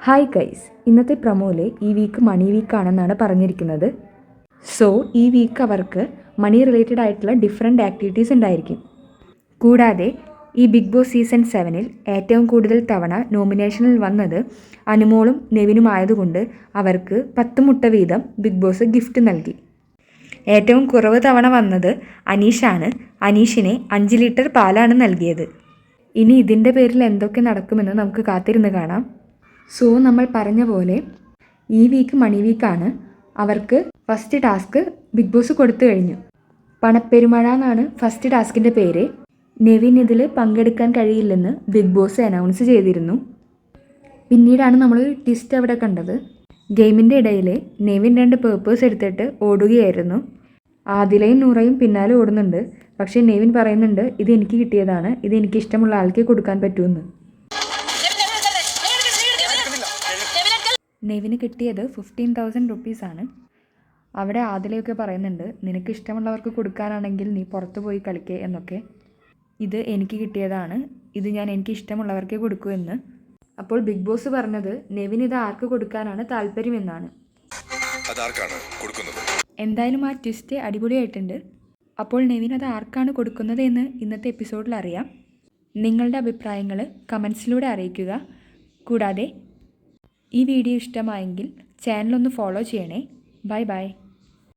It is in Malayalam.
ഹായ് ഗൈസ്, ഇന്നത്തെ പ്രൊമോയിലെ ഈ വീക്ക് മണി വീക്കാണെന്നാണ് പറഞ്ഞിരിക്കുന്നത്. സോ ഈ വീക്ക് അവർക്ക് മണി റിലേറ്റഡ് ആയിട്ടുള്ള ഡിഫറെൻറ്റ് ആക്ടിവിറ്റീസ് ഉണ്ടായിരിക്കും. കൂടാതെ ഈ ബിഗ് ബോസ് സീസൺ 7-ൽ ഏറ്റവും കൂടുതൽ തവണ നോമിനേഷനിൽ വന്നത് അനുമോളും നെവിനും ആയതുകൊണ്ട് അവർക്ക് 10 മുട്ട വീതം ബിഗ് ബോസ് ഗിഫ്റ്റ് നൽകി. ഏറ്റവും കുറവ് തവണ വന്നത് അനീഷാണ്. അനീഷിന് 5 ലിറ്റർ പാലാണ് നൽകിയത്. ഇനി ഇതിൻ്റെ പേരിൽ എന്തൊക്കെ നടക്കുമെന്ന് നമുക്ക് കാത്തിരുന്ന് കാണാം. സോ നമ്മൾ പറഞ്ഞ പോലെ ഈ വീക്ക് മണി വീക്കാണ്. അവർക്ക് ഫസ്റ്റ് ടാസ്ക് ബിഗ് ബോസ് കൊടുത്തു കഴിഞ്ഞു. പണപ്പെരുമഴ എന്നാണ് ഫസ്റ്റ് ടാസ്കിൻ്റെ പേര്. നെവിൻ ഇതിൽ പങ്കെടുക്കാൻ കഴിയില്ലെന്ന് ബിഗ് ബോസ് അനൗൺസ് ചെയ്തിരുന്നു. പിന്നീടാണ് നമ്മൾ ട്വിസ്റ്റ് അവിടെ കണ്ടത്. ഗെയിമിൻ്റെ ഇടയിൽ നെവിൻ 2 പേപ്പേഴ്സ് എടുത്തിട്ട് ഓടുകയായിരുന്നു. ആദിലയും നൂറയും പിന്നാലെ ഓടുന്നുണ്ട്. പക്ഷേ നെവിൻ പറയുന്നുണ്ട്, ഇത് എനിക്ക് കിട്ടിയതാണ്, ഇത് എനിക്ക് ഇഷ്ടമുള്ള ആൾക്ക് കൊടുക്കാൻ പറ്റുമെന്ന്. നെവിന് കിട്ടിയത് 15,000 റുപ്പീസാണ്. അവിടെ ആദിലയൊക്കെ പറയുന്നുണ്ട്, നിനക്ക് ഇഷ്ടമുള്ളവർക്ക് കൊടുക്കാനാണെങ്കിൽ നീ പുറത്തു പോയി കളിക്കേ എന്നൊക്കെ. ഇത് എനിക്ക് കിട്ടിയതാണ്, ഇത് ഞാൻ എനിക്ക് ഇഷ്ടമുള്ളവർക്കേ കൊടുക്കൂ എന്ന്. അപ്പോൾ ബിഗ് ബോസ് പറഞ്ഞത് നെവിൻ ഇത് ആർക്ക് കൊടുക്കാനാണ് താല്പര്യമെന്നാണ്. എന്തായാലും ആ ട്വിസ്റ്റ് അടിപൊളിയായിട്ടുണ്ട്. അപ്പോൾ നെവിൻ അത് ആർക്കാണ് കൊടുക്കുന്നത് എന്ന് ഇന്നത്തെ എപ്പിസോഡിൽ അറിയാം. നിങ്ങളുടെ അഭിപ്രായങ്ങൾ കമൻസിലൂടെ അറിയിക്കുക. കൂടാതെ ഈ വീഡിയോ ഇഷ്ടമായെങ്കിൽ ചാനലൊന്ന് ഫോളോ ചെയ്യണേ. Bye bye.